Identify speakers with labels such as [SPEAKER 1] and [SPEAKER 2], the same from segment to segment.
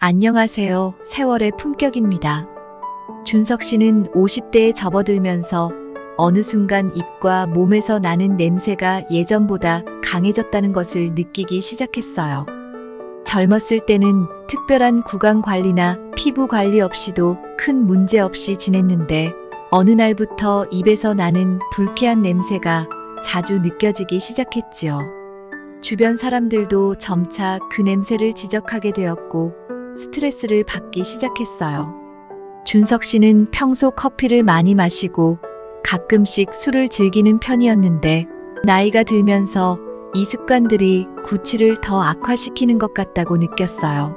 [SPEAKER 1] 안녕하세요. 세월의 품격입니다. 준석 씨는 50대에 접어들면서 어느 순간 입과 몸에서 나는 냄새가 예전보다 강해졌다는 것을 느끼기 시작했어요. 젊었을 때는 특별한 구강 관리나 피부 관리 없이도 큰 문제 없이 지냈는데 어느 날부터 입에서 나는 불쾌한 냄새가 자주 느껴지기 시작했지요. 주변 사람들도 점차 그 냄새를 지적하게 되었고 스트레스를 받기 시작했어요. 준석 씨는 평소 커피를 많이 마시고 가끔씩 술을 즐기는 편이었는데 나이가 들면서 이 습관들이 구취를 더 악화시키는 것 같다고 느꼈어요.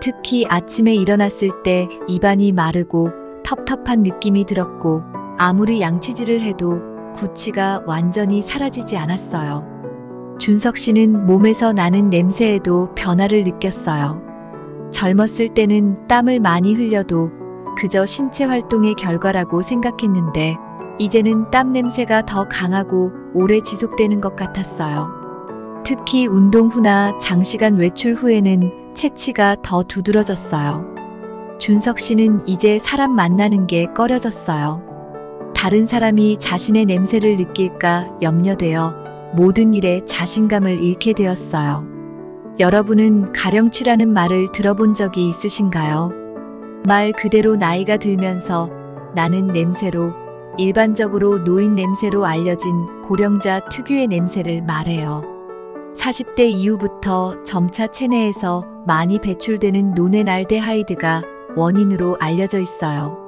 [SPEAKER 1] 특히 아침에 일어났을 때 입안이 마르고 텁텁한 느낌이 들었고 아무리 양치질을 해도 구취가 완전히 사라지지 않았어요. 준석 씨는 몸에서 나는 냄새에도 변화를 느꼈어요. 젊었을 때는 땀을 많이 흘려도 그저 신체 활동의 결과라고 생각했는데 이제는 땀 냄새가 더 강하고 오래 지속되는 것 같았어요. 특히 운동 후나 장시간 외출 후에는 체취가 더 두드러졌어요. 준석 씨는 이제 사람 만나는 게 꺼려졌어요. 다른 사람이 자신의 냄새를 느낄까 염려되어 모든 일에 자신감을 잃게 되었어요. 여러분은 가령치라는 말을 들어본 적이 있으신가요? 말 그대로 나이가 들면서 나는 냄새로, 일반적으로 노인 냄새로 알려진 고령자 특유의 냄새를 말해요. 40대 이후부터 점차 체내에서 많이 배출되는 노넨알데하이드가 원인으로 알려져 있어요.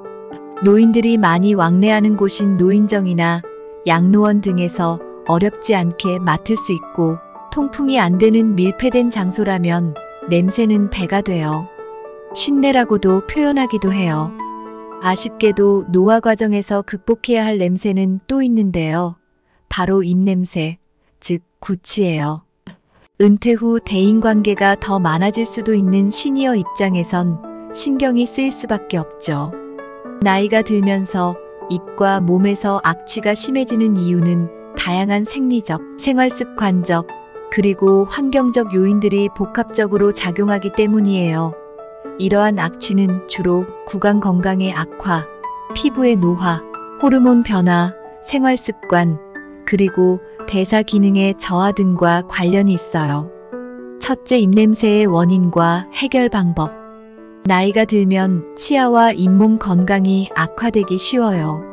[SPEAKER 1] 노인들이 많이 왕래하는 곳인 노인정이나 양로원 등에서 어렵지 않게 맡을 수 있고 통풍이 안 되는 밀폐된 장소라면 냄새는 배가 돼요. 쉰내라고도 표현하기도 해요. 아쉽게도 노화 과정에서 극복해야 할 냄새는 또 있는데요. 바로 입냄새, 즉 구취예요. 은퇴 후 대인관계가 더 많아질 수도 있는 시니어 입장에선 신경이 쓰일 수밖에 없죠. 나이가 들면서 입과 몸에서 악취가 심해지는 이유는 다양한 생리적, 생활습관적, 그리고 환경적 요인들이 복합적으로 작용하기 때문이에요. 이러한 악취는 주로 구강 건강의 악화, 피부의 노화, 호르몬 변화, 생활습관, 그리고 대사 기능의 저하 등과 관련이 있어요. 첫째, 입냄새의 원인과 해결 방법. 나이가 들면 치아와 잇몸 건강이 악화되기 쉬워요.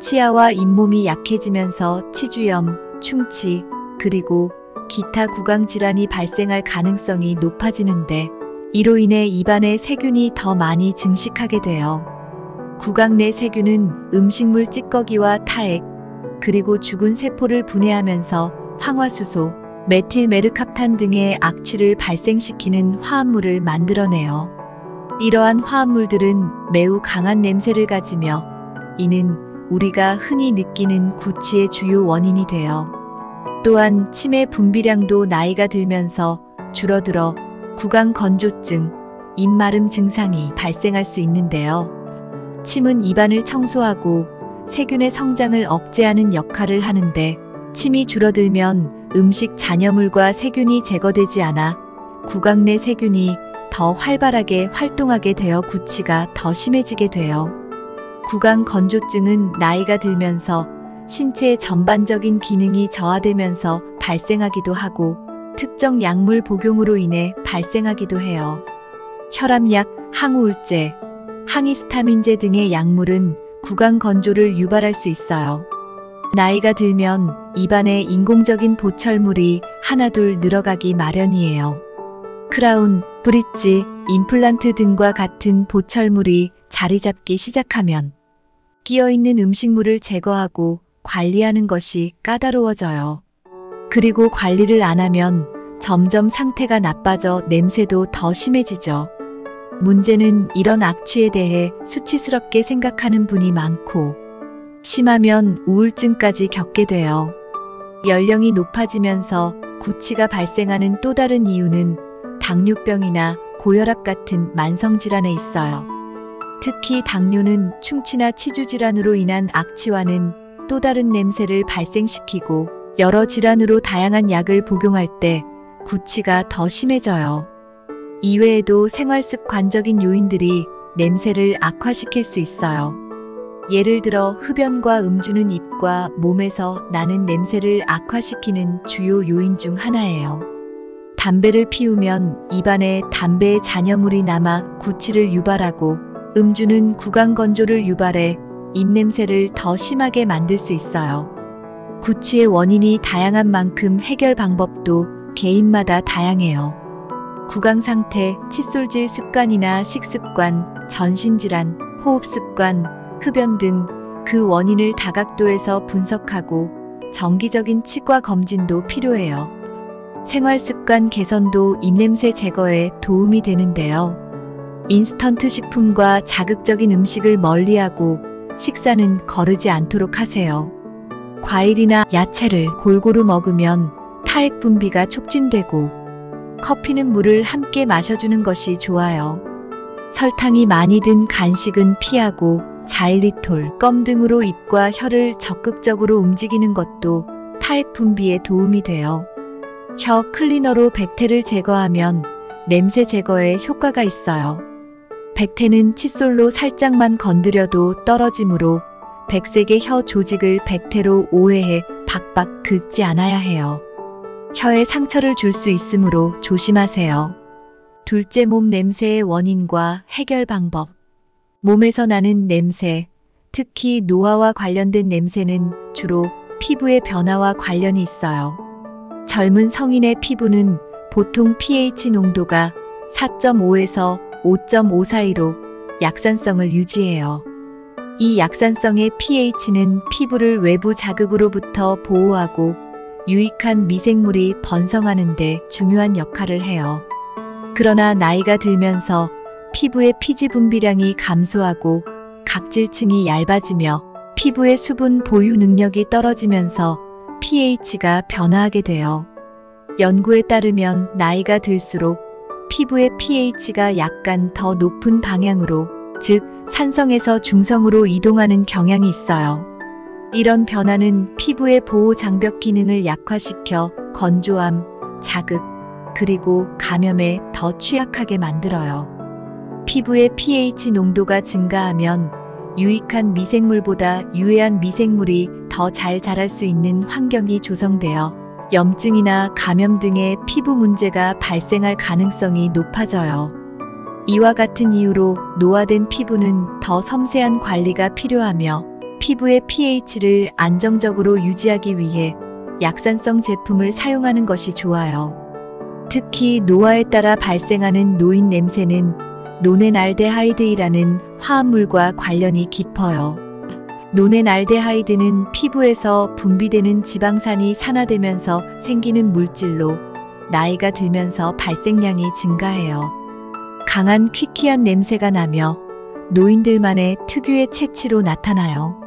[SPEAKER 1] 치아와 잇몸이 약해지면서 치주염, 충치, 그리고 기타 구강 질환이 발생할 가능성이 높아지는데 이로 인해 입안에 세균이 더 많이 증식하게 돼요. 구강 내 세균은 음식물 찌꺼기와 타액, 그리고 죽은 세포를 분해하면서 황화수소, 메틸메르캅탄 등의 악취를 발생시키는 화합물을 만들어내요. 이러한 화합물들은 매우 강한 냄새를 가지며 이는 우리가 흔히 느끼는 구취의 주요 원인이 돼요. 또한 침의 분비량도 나이가 들면서 줄어들어 구강 건조증, 입마름 증상이 발생할 수 있는데요. 침은 입안을 청소하고 세균의 성장을 억제하는 역할을 하는데 침이 줄어들면 음식 잔여물과 세균이 제거되지 않아 구강 내 세균이 더 활발하게 활동하게 되어 구취가 더 심해지게 돼요. 구강 건조증은 나이가 들면서 신체의 전반적인 기능이 저하되면서 발생하기도 하고 특정 약물 복용으로 인해 발생하기도 해요. 혈압약, 항우울제, 항히스타민제 등의 약물은 구강 건조를 유발할 수 있어요. 나이가 들면 입안에 인공적인 보철물이 하나둘 늘어가기 마련이에요. 크라운, 브릿지, 임플란트 등과 같은 보철물이 자리 잡기 시작하면 끼어있는 음식물을 제거하고 관리하는 것이 까다로워져요. 그리고 관리를 안 하면 점점 상태가 나빠져 냄새도 더 심해지죠. 문제는 이런 악취에 대해 수치스럽게 생각하는 분이 많고 심하면 우울증까지 겪게 돼요. 연령이 높아지면서 구취가 발생하는 또 다른 이유는 당뇨병이나 고혈압 같은 만성질환에 있어요. 특히 당뇨는 충치나 치주질환으로 인한 악취와는 또 다른 냄새를 발생시키고 여러 질환으로 다양한 약을 복용할 때 구취가 더 심해져요. 이외에도 생활 습관적인 요인들이 냄새를 악화시킬 수 있어요. 예를 들어 흡연과 음주는 입과 몸에서 나는 냄새를 악화시키는 주요 요인 중 하나예요. 담배를 피우면 입안에 담배의 잔여물이 남아 구취를 유발하고, 음주는 구강건조를 유발해 입냄새를 더 심하게 만들 수 있어요. 구취의 원인이 다양한 만큼 해결 방법도 개인마다 다양해요. 구강 상태, 칫솔질 습관이나 식습관, 전신질환, 호흡습관, 흡연 등 그 원인을 다각도에서 분석하고 정기적인 치과 검진도 필요해요. 생활습관 개선도 입냄새 제거에 도움이 되는데요. 인스턴트 식품과 자극적인 음식을 멀리하고 식사는 거르지 않도록 하세요. 과일이나 야채를 골고루 먹으면 타액 분비가 촉진되고, 커피는 물을 함께 마셔주는 것이 좋아요. 설탕이 많이 든 간식은 피하고 자일리톨, 껌 등으로 입과 혀를 적극적으로 움직이는 것도 타액 분비에 도움이 돼요. 혀 클리너로 백태를 제거하면 냄새 제거에 효과가 있어요. 백태는 칫솔로 살짝만 건드려도 떨어지므로 백색의 혀 조직을 백태로 오해해 박박 긁지 않아야 해요. 혀에 상처를 줄 수 있으므로 조심하세요. 둘째, 몸 냄새의 원인과 해결 방법. 몸에서 나는 냄새, 특히 노화와 관련된 냄새는 주로 피부의 변화와 관련이 있어요. 젊은 성인의 피부는 보통 pH 농도가 4.5에서 5.5 사이로 약산성을 유지해요. 이 약산성의 pH는 피부를 외부 자극으로부터 보호하고 유익한 미생물이 번성하는 데 중요한 역할을 해요. 그러나 나이가 들면서 피부의 피지 분비량이 감소하고 각질층이 얇아지며 피부의 수분 보유 능력이 떨어지면서 pH가 변화하게 돼요. 연구에 따르면 나이가 들수록 피부의 pH가 약간 더 높은 방향으로, 즉 산성에서 중성으로 이동하는 경향이 있어요. 이런 변화는 피부의 보호 장벽 기능을 약화시켜 건조함, 자극, 그리고 감염에 더 취약하게 만들어요. 피부의 pH 농도가 증가하면 유익한 미생물보다 유해한 미생물이 더 잘 자랄 수 있는 환경이 조성되어 염증이나 감염 등의 피부 문제가 발생할 가능성이 높아져요. 이와 같은 이유로 노화된 피부는 더 섬세한 관리가 필요하며, 피부의 pH를 안정적으로 유지하기 위해 약산성 제품을 사용하는 것이 좋아요. 특히 노화에 따라 발생하는 노인 냄새는 노넨알데하이드이라는 화합물과 관련이 깊어요. 노넨알데하이드는 피부에서 분비되는 지방산이 산화되면서 생기는 물질로 나이가 들면서 발생량이 증가해요. 강한 퀴퀴한 냄새가 나며 노인들만의 특유의 체취로 나타나요.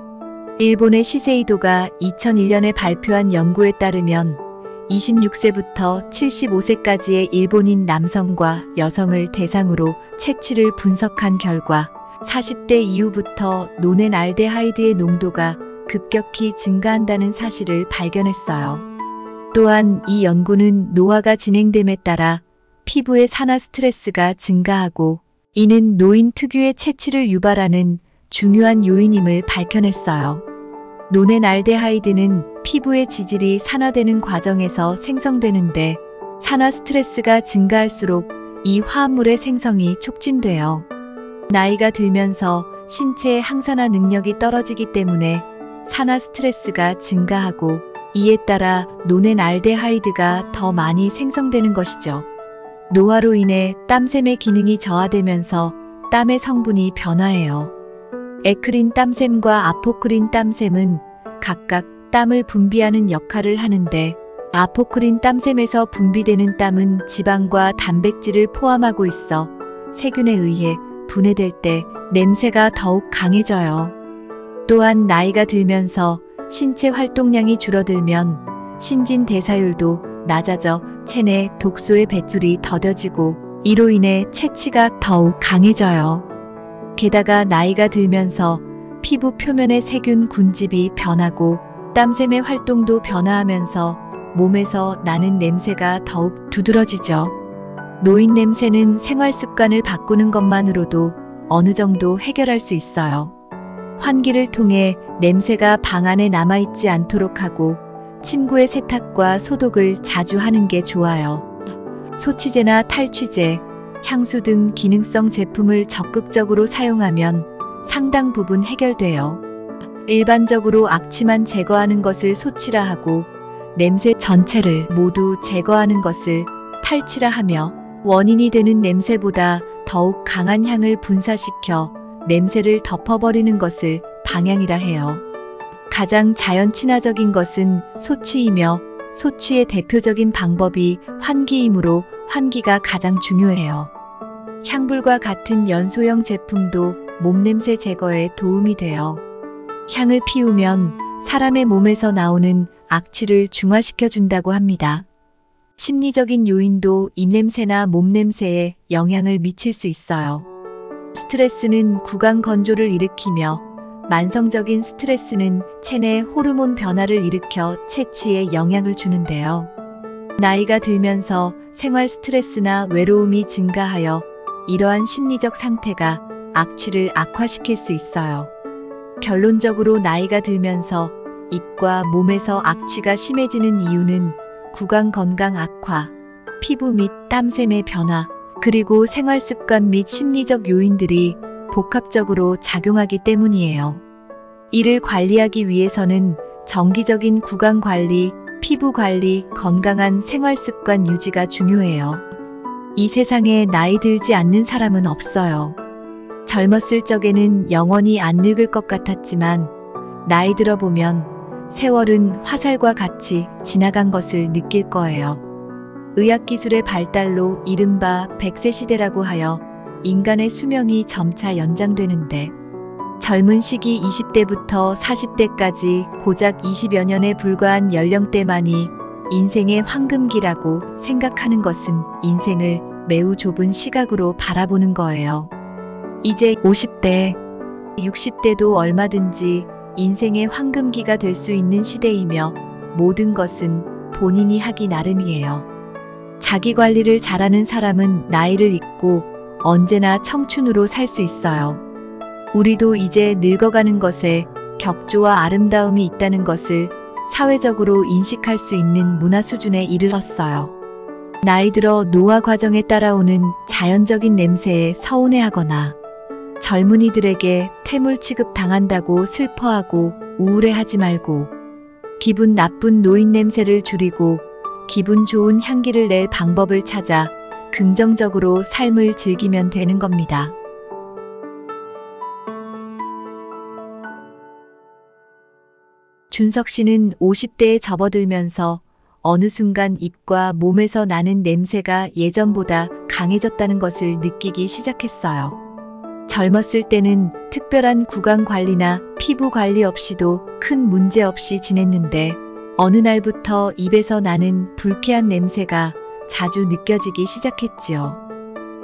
[SPEAKER 1] 일본의 시세이도가 2001년에 발표한 연구에 따르면 26세부터 75세까지의 일본인 남성과 여성을 대상으로 체취를 분석한 결과 40대 이후부터 노넨알데하이드의 농도가 급격히 증가한다는 사실을 발견했어요. 또한 이 연구는 노화가 진행됨에 따라 피부의 산화 스트레스가 증가하고, 이는 노인 특유의 체취를 유발하는 중요한 요인임을 밝혀냈어요. 노넨알데하이드는 피부의 지질이 산화되는 과정에서 생성되는데, 산화 스트레스가 증가할수록 이 화합물의 생성이 촉진돼요. 나이가 들면서 신체의 항산화 능력이 떨어지기 때문에 산화 스트레스가 증가하고, 이에 따라 노넨알데하이드가 더 많이 생성되는 것이죠. 노화로 인해 땀샘의 기능이 저하되면서 땀의 성분이 변화해요. 에크린 땀샘과 아포크린 땀샘은 각각 땀을 분비하는 역할을 하는데, 아포크린 땀샘에서 분비되는 땀은 지방과 단백질을 포함하고 있어 세균에 의해 분해될 때 냄새가 더욱 강해져요. 또한 나이가 들면서 신체 활동량이 줄어들면 신진대사율도 낮아져 체내 독소의 배출이 더뎌지고, 이로 인해 체취가 더욱 강해져요. 게다가 나이가 들면서 피부 표면의 세균 군집이 변하고 땀샘의 활동도 변화하면서 몸에서 나는 냄새가 더욱 두드러지죠. 노인 냄새는 생활 습관을 바꾸는 것만으로도 어느 정도 해결할 수 있어요. 환기를 통해 냄새가 방 안에 남아있지 않도록 하고 침구의 세탁과 소독을 자주 하는 게 좋아요. 소치제나 탈취제, 향수 등 기능성 제품을 적극적으로 사용하면 상당 부분 해결돼요. 일반적으로 악취만 제거하는 것을 소치라 하고 냄새 전체를 모두 제거하는 것을 탈취라 하며 원인이 되는 냄새보다 더욱 강한 향을 분사시켜 냄새를 덮어버리는 것을 방향이라 해요. 가장 자연 친화적인 것은 소치이며 소치의 대표적인 방법이 환기이므로 환기가 가장 중요해요. 향불과 같은 연소형 제품도 몸냄새 제거에 도움이 돼요. 향을 피우면 사람의 몸에서 나오는 악취를 중화시켜 준다고 합니다. 심리적인 요인도 입냄새나 몸냄새에 영향을 미칠 수 있어요. 스트레스는 구강 건조를 일으키며 만성적인 스트레스는 체내 호르몬 변화를 일으켜 체취에 영향을 주는데요. 나이가 들면서 생활 스트레스나 외로움이 증가하여 이러한 심리적 상태가 악취를 악화시킬 수 있어요. 결론적으로 나이가 들면서 입과 몸에서 악취가 심해지는 이유는 구강 건강 악화, 피부 및 땀샘의 변화, 그리고 생활 습관 및 심리적 요인들이 복합적으로 작용하기 때문이에요. 이를 관리하기 위해서는 정기적인 구강 관리, 피부 관리, 건강한 생활 습관 유지가 중요해요. 이 세상에 나이 들지 않는 사람은 없어요. 젊었을 적에는 영원히 안 늙을 것 같았지만 나이 들어보면 세월은 화살과 같이 지나간 것을 느낄 거예요. 의학기술의 발달로 이른바 100세 시대라고 하여 인간의 수명이 점차 연장되는데 젊은 시기 20대부터 40대까지 고작 20여 년에 불과한 연령대만이 인생의 황금기라고 생각하는 것은 인생을 매우 좁은 시각으로 바라보는 거예요. 이제 50대, 60대도 얼마든지 인생의 황금기가 될 수 있는 시대이며 모든 것은 본인이 하기 나름이에요. 자기 관리를 잘하는 사람은 나이를 잊고 언제나 청춘으로 살 수 있어요. 우리도 이제 늙어가는 것에 격조와 아름다움이 있다는 것을 사회적으로 인식할 수 있는 문화 수준에 이르렀어요. 나이 들어 노화 과정에 따라오는 자연적인 냄새에 서운해하거나 젊은이들에게 퇴물 취급 당한다고 슬퍼하고 우울해하지 말고 기분 나쁜 노인 냄새를 줄이고 기분 좋은 향기를 낼 방법을 찾아 긍정적으로 삶을 즐기면 되는 겁니다. 준석 씨는 50대에 접어들면서 어느 순간 입과 몸에서 나는 냄새가 예전보다 강해졌다는 것을 느끼기 시작했어요. 젊었을 때는 특별한 구강 관리나 피부 관리 없이도 큰 문제 없이 지냈는데 어느 날부터 입에서 나는 불쾌한 냄새가 자주 느껴지기 시작했지요.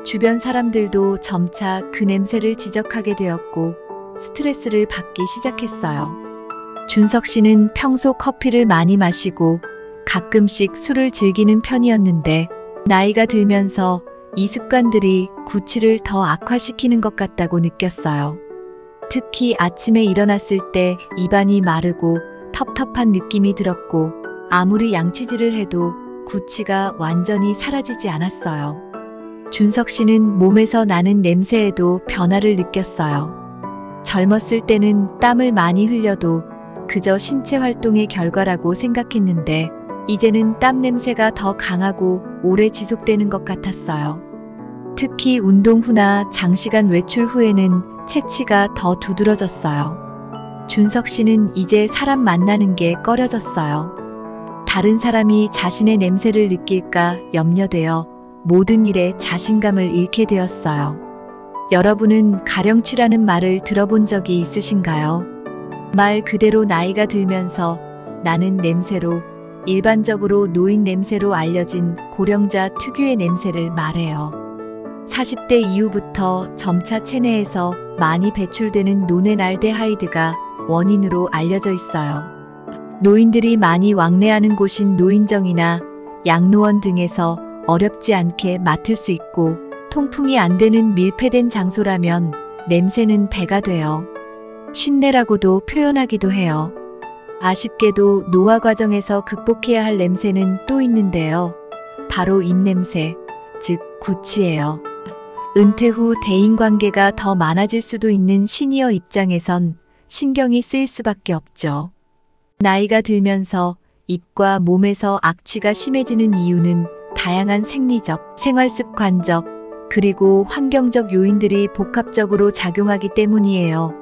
[SPEAKER 1] 주변 사람들도 점차 그 냄새를 지적하게 되었고 스트레스를 받기 시작했어요. 준석 씨는 평소 커피를 많이 마시고 가끔씩 술을 즐기는 편이었는데 나이가 들면서 이 습관들이 구취를 더 악화시키는 것 같다고 느꼈어요. 특히 아침에 일어났을 때 입안이 마르고 텁텁한 느낌이 들었고 아무리 양치질을 해도 구취가 완전히 사라지지 않았어요. 준석 씨는 몸에서 나는 냄새에도 변화를 느꼈어요. 젊었을 때는 땀을 많이 흘려도 그저 신체 활동의 결과라고 생각했는데 이제는 땀 냄새가 더 강하고 오래 지속되는 것 같았어요. 특히 운동 후나 장시간 외출 후에는 체취가 더 두드러졌어요. 준석 씨는 이제 사람 만나는 게 꺼려졌어요. 다른 사람이 자신의 냄새를 느낄까 염려되어 모든 일에 자신감을 잃게 되었어요. 여러분은 가령취라는 말을 들어본 적이 있으신가요? 말 그대로 나이가 들면서 나는 냄새로 일반적으로 노인 냄새로 알려진 고령자 특유의 냄새를 말해요. 40대 이후부터 점차 체내에서 많이 배출되는 노넨알데하이드가 원인으로 알려져 있어요. 노인들이 많이 왕래하는 곳인 노인정이나 양로원 등에서 어렵지 않게 맡을 수 있고 통풍이 안 되는 밀폐된 장소라면 냄새는 배가 돼요. 쉰내라고도 표현하기도 해요. 아쉽게도 노화 과정에서 극복해야 할 냄새는 또 있는데요. 바로 입냄새, 즉 구취예요. 은퇴 후 대인관계가 더 많아질 수도 있는 시니어 입장에선 신경이 쓰일 수밖에 없죠. 나이가 들면서 입과 몸에서 악취가 심해지는 이유는 다양한 생리적, 생활습관적, 그리고 환경적 요인들이 복합적으로 작용하기 때문이에요.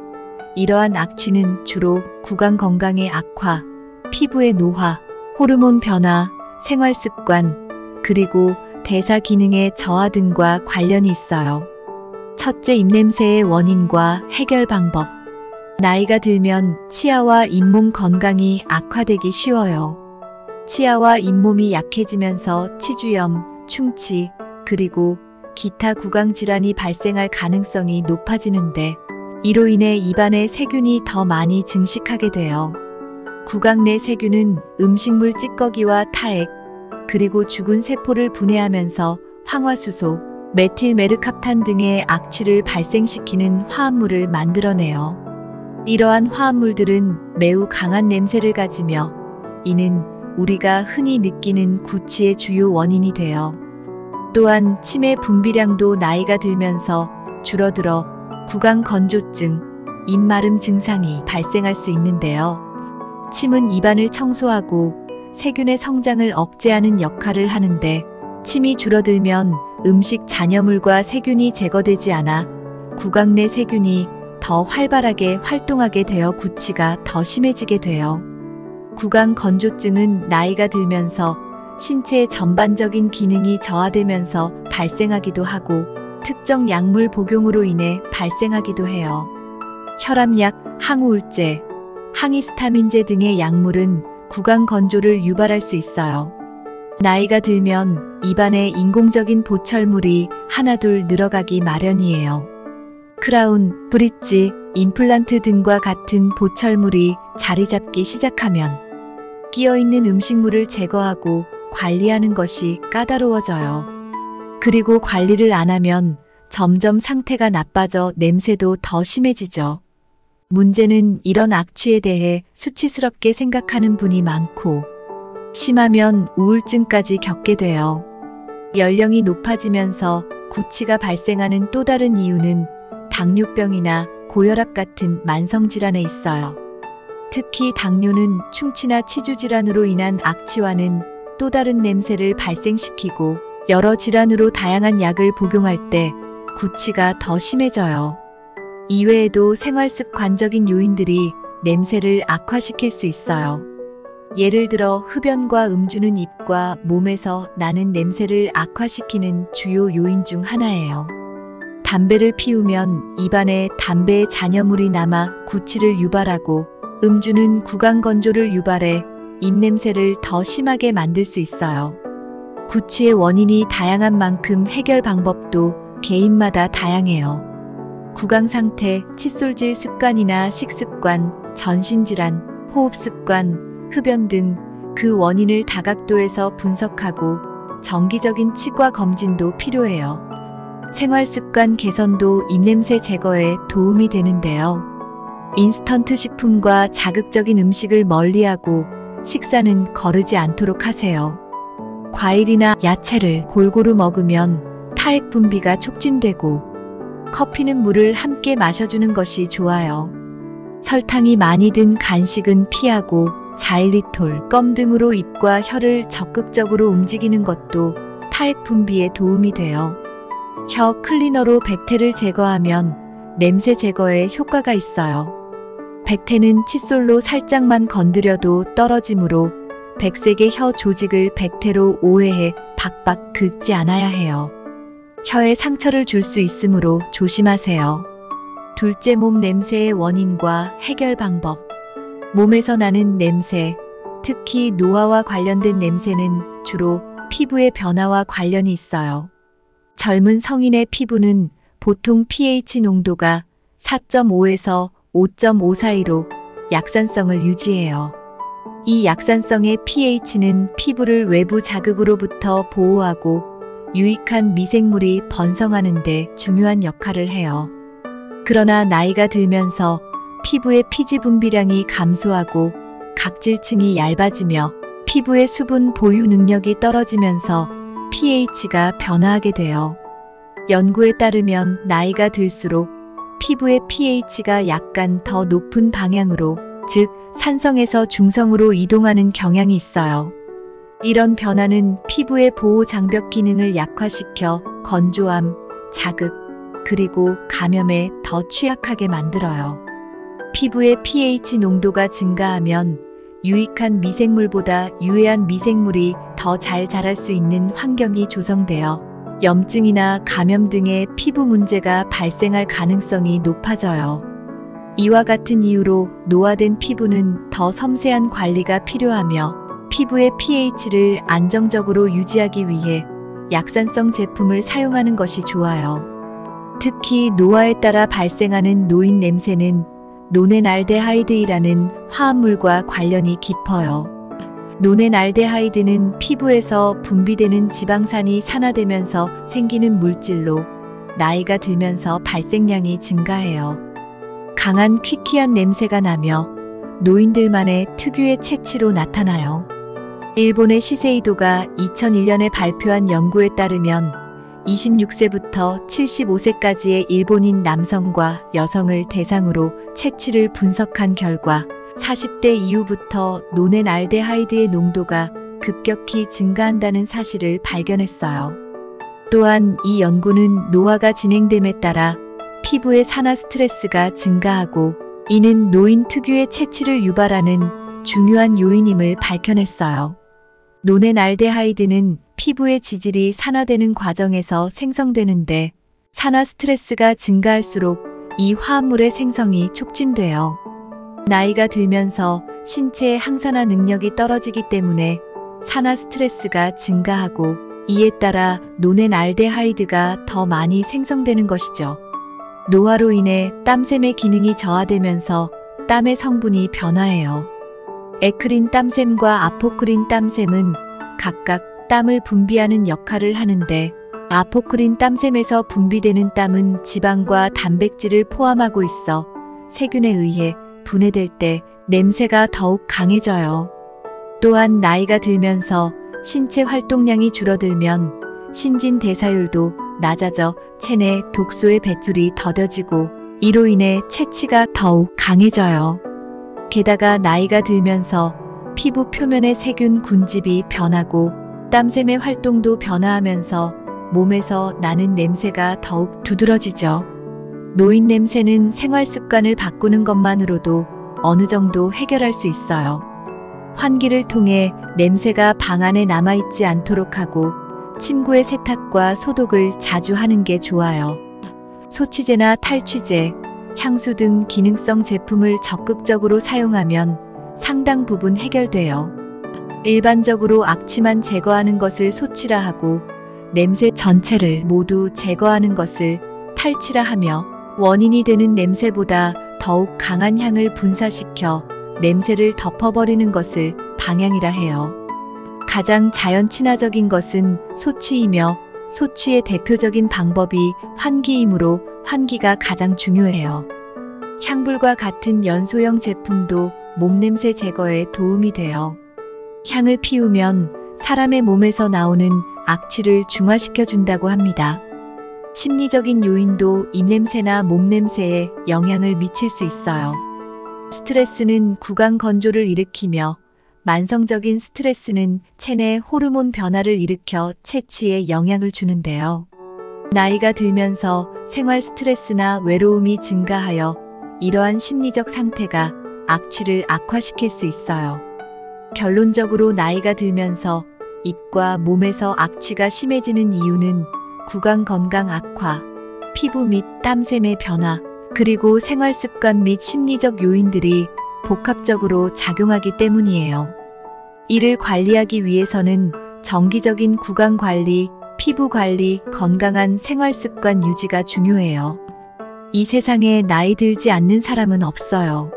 [SPEAKER 1] 이러한 악취는 주로 구강 건강의 악화, 피부의 노화, 호르몬 변화, 생활습관, 그리고 대사 기능의 저하 등과 관련이 있어요. 첫째, 입냄새의 원인과 해결 방법. 나이가 들면 치아와 잇몸 건강이 악화되기 쉬워요. 치아와 잇몸이 약해지면서 치주염, 충치, 그리고 기타 구강 질환이 발생할 가능성이 높아지는데 이로 인해 입안에 세균이 더 많이 증식하게 돼요. 구강 내 세균은 음식물 찌꺼기와 타액, 그리고 죽은 세포를 분해하면서 황화수소, 메틸메르캅탄 등의 악취를 발생시키는 화합물을 만들어내요. 이러한 화합물들은 매우 강한 냄새를 가지며 이는 우리가 흔히 느끼는 구취의 주요 원인이 돼요. 또한 침의 분비량도 나이가 들면서 줄어들어 구강 건조증, 입마름 증상이 발생할 수 있는데요. 침은 입안을 청소하고 세균의 성장을 억제하는 역할을 하는데 침이 줄어들면 음식 잔여물과 세균이 제거되지 않아 구강 내 세균이 더 활발하게 활동하게 되어 구취가 더 심해지게 돼요. 구강 건조증은 나이가 들면서 신체의 전반적인 기능이 저하되면서 발생하기도 하고 특정 약물 복용으로 인해 발생하기도 해요. 혈압약, 항우울제, 항히스타민제 등의 약물은 구강 건조를 유발할 수 있어요. 나이가 들면 입안에 인공적인 보철물이 하나둘 늘어가기 마련이에요. 크라운, 브릿지, 임플란트 등과 같은 보철물이 자리 잡기 시작하면 끼어있는 음식물을 제거하고 관리하는 것이 까다로워져요. 그리고 관리를 안 하면 점점 상태가 나빠져 냄새도 더 심해지죠. 문제는 이런 악취에 대해 수치스럽게 생각하는 분이 많고 심하면 우울증까지 겪게 돼요. 연령이 높아지면서 구취가 발생하는 또 다른 이유는 당뇨병이나 고혈압 같은 만성질환에 있어요. 특히 당뇨는 충치나 치주질환으로 인한 악취와는 또 다른 냄새를 발생시키고 여러 질환으로 다양한 약을 복용할 때 구취가 더 심해져요. 이외에도 생활습관적인 요인들이 냄새를 악화시킬 수 있어요. 예를 들어 흡연과 음주는 입과 몸에서 나는 냄새를 악화시키는 주요 요인 중 하나예요. 담배를 피우면 입안에 담배의 잔여물이 남아 구취를 유발하고 음주는 구강 건조를 유발해 입냄새를 더 심하게 만들 수 있어요. 구취의 원인이 다양한 만큼 해결 방법도 개인마다 다양해요. 구강 상태, 칫솔질 습관이나 식습관, 전신질환, 호흡습관, 흡연 등 그 원인을 다각도에서 분석하고 정기적인 치과 검진도 필요해요. 생활습관 개선도 입냄새 제거에 도움이 되는데요. 인스턴트 식품과 자극적인 음식을 멀리하고 식사는 거르지 않도록 하세요. 과일이나 야채를 골고루 먹으면 타액 분비가 촉진되고 커피는 물을 함께 마셔주는 것이 좋아요. 설탕이 많이 든 간식은 피하고 자일리톨, 껌 등으로 입과 혀를 적극적으로 움직이는 것도 타액 분비에 도움이 돼요. 혀 클리너로 백태를 제거하면 냄새 제거에 효과가 있어요. 백태는 칫솔로 살짝만 건드려도 떨어지므로 백색의 혀 조직을 백태로 오해해 박박 긁지 않아야 해요. 혀에 상처를 줄 수 있으므로 조심하세요. 둘째, 몸 냄새의 원인과 해결 방법. 몸에서 나는 냄새, 특히 노화와 관련된 냄새는 주로 피부의 변화와 관련이 있어요. 젊은 성인의 피부는 보통 pH 농도가 4.5에서 5.5 사이로 약산성을 유지해요. 이 약산성의 pH는 피부를 외부 자극으로부터 보호하고 유익한 미생물이 번성하는 데 중요한 역할을 해요. 그러나 나이가 들면서 피부의 피지 분비량이 감소하고 각질층이 얇아지며 피부의 수분 보유 능력이 떨어지면서 pH가 변화하게 돼요. 연구에 따르면 나이가 들수록 피부의 pH가 약간 더 높은 방향으로, 즉 산성에서 중성으로 이동하는 경향이 있어요. 이런 변화는 피부의 보호 장벽 기능을 약화시켜 건조함, 자극, 그리고 감염에 더 취약하게 만들어요. 피부의 pH 농도가 증가하면 유익한 미생물보다 유해한 미생물이 더 잘 자랄 수 있는 환경이 조성되어 염증이나 감염 등의 피부 문제가 발생할 가능성이 높아져요. 이와 같은 이유로 노화된 피부는 더 섬세한 관리가 필요하며 피부의 pH를 안정적으로 유지하기 위해 약산성 제품을 사용하는 것이 좋아요. 특히 노화에 따라 발생하는 노인 냄새는 노넨알데하이드이라는 화합물과 관련이 깊어요. 노넨알데하이드는 피부에서 분비되는 지방산이 산화되면서 생기는 물질로 나이가 들면서 발생량이 증가해요. 강한 퀴퀴한 냄새가 나며 노인들만의 특유의 체취로 나타나요. 일본의 시세이도가 2001년에 발표한 연구에 따르면 26세부터 75세까지의 일본인 남성과 여성을 대상으로 체취를 분석한 결과 40대 이후부터 노넨알데하이드의 농도가 급격히 증가한다는 사실을 발견했어요. 또한 이 연구는 노화가 진행됨에 따라 피부의 산화 스트레스가 증가하고 이는 노인 특유의 체취를 유발하는 중요한 요인임을 밝혀냈어요. 노넨알데하이드는 피부의 지질이 산화되는 과정에서 생성되는데 산화 스트레스가 증가할수록 이 화합물의 생성이 촉진돼요. 나이가 들면서 신체의 항산화 능력이 떨어지기 때문에 산화 스트레스가 증가하고 이에 따라 노넨알데하이드가 더 많이 생성되는 것이죠. 노화로 인해 땀샘의 기능이 저하되면서 땀의 성분이 변화해요. 에크린 땀샘과 아포크린 땀샘은 각각 땀을 분비하는 역할을 하는데 아포크린 땀샘에서 분비되는 땀은 지방과 단백질을 포함하고 있어 세균에 의해 분해될 때 냄새가 더욱 강해져요. 또한 나이가 들면서 신체 활동량이 줄어들면 신진대사율도 낮아져 체내 독소의 배출이 더뎌지고 이로 인해 체취가 더욱 강해져요. 게다가 나이가 들면서 피부 표면의 세균 군집이 변하고 땀샘의 활동도 변화하면서 몸에서 나는 냄새가 더욱 두드러지죠. 노인 냄새는 생활 습관을 바꾸는 것만으로도 어느 정도 해결할 수 있어요. 환기를 통해 냄새가 방 안에 남아있지 않도록 하고 침구의 세탁과 소독을 자주 하는 게 좋아요. 소취제나 탈취제, 향수 등 기능성 제품을 적극적으로 사용하면 상당 부분 해결돼요. 일반적으로 악취만 제거하는 것을 소취라 하고 냄새 전체를 모두 제거하는 것을 탈취라 하며 원인이 되는 냄새보다 더욱 강한 향을 분사시켜 냄새를 덮어버리는 것을 방향이라 해요. 가장 자연 친화적인 것은 소취이며 소취의 대표적인 방법이 환기이므로 환기가 가장 중요해요. 향불과 같은 연소형 제품도 몸냄새 제거에 도움이 돼요. 향을 피우면 사람의 몸에서 나오는 악취를 중화시켜 준다고 합니다. 심리적인 요인도 입냄새나 몸냄새에 영향을 미칠 수 있어요. 스트레스는 구강 건조를 일으키며 만성적인 스트레스는 체내 호르몬 변화를 일으켜 체취에 영향을 주는데요. 나이가 들면서 생활 스트레스나 외로움이 증가하여 이러한 심리적 상태가 악취를 악화시킬 수 있어요. 결론적으로 나이가 들면서 입과 몸에서 악취가 심해지는 이유는 구강 건강 악화, 피부 및 땀샘의 변화, 그리고 생활 습관 및 심리적 요인들이 복합적으로 작용하기 때문이에요. 이를 관리하기 위해서는 정기적인 구강 관리, 피부 관리, 건강한 생활 습관 유지가 중요해요. 이 세상에 나이 들지 않는 사람은 없어요.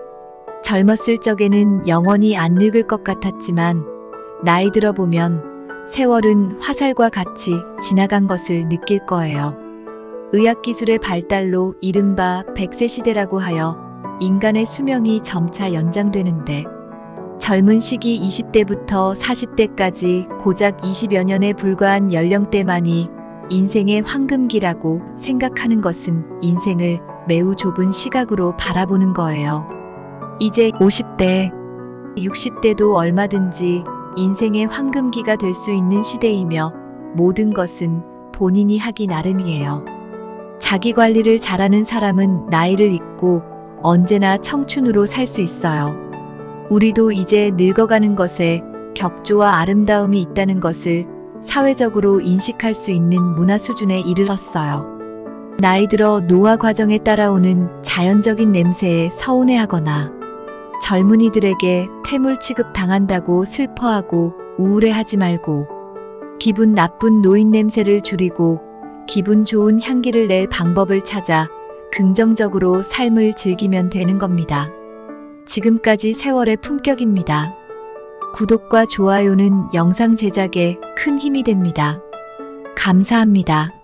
[SPEAKER 1] 젊었을 적에는 영원히 안 늙을 것 같았지만 나이 들어보면 세월은 화살과 같이 지나간 것을 느낄 거예요. 의학기술의 발달로 이른바 100세 시대라고 하여 인간의 수명이 점차 연장되는데 젊은 시기 20대부터 40대까지 고작 20여 년에 불과한 연령대만이 인생의 황금기라고 생각하는 것은 인생을 매우 좁은 시각으로 바라보는 거예요. 이제 50대, 60대도 얼마든지 인생의 황금기가 될 수 있는 시대이며 모든 것은 본인이 하기 나름이에요. 자기 관리를 잘하는 사람은 나이를 잊고 언제나 청춘으로 살 수 있어요. 우리도 이제 늙어가는 것에 격조와 아름다움이 있다는 것을 사회적으로 인식할 수 있는 문화 수준에 이르렀어요. 나이 들어 노화 과정에 따라오는 자연적인 냄새에 서운해하거나 젊은이들에게 퇴물 취급 당한다고 슬퍼하고 우울해하지 말고 기분 나쁜 노인 냄새를 줄이고 기분 좋은 향기를 낼 방법을 찾아 긍정적으로 삶을 즐기면 되는 겁니다. 지금까지 세월의 품격입니다. 구독과 좋아요는 영상 제작에 큰 힘이 됩니다. 감사합니다.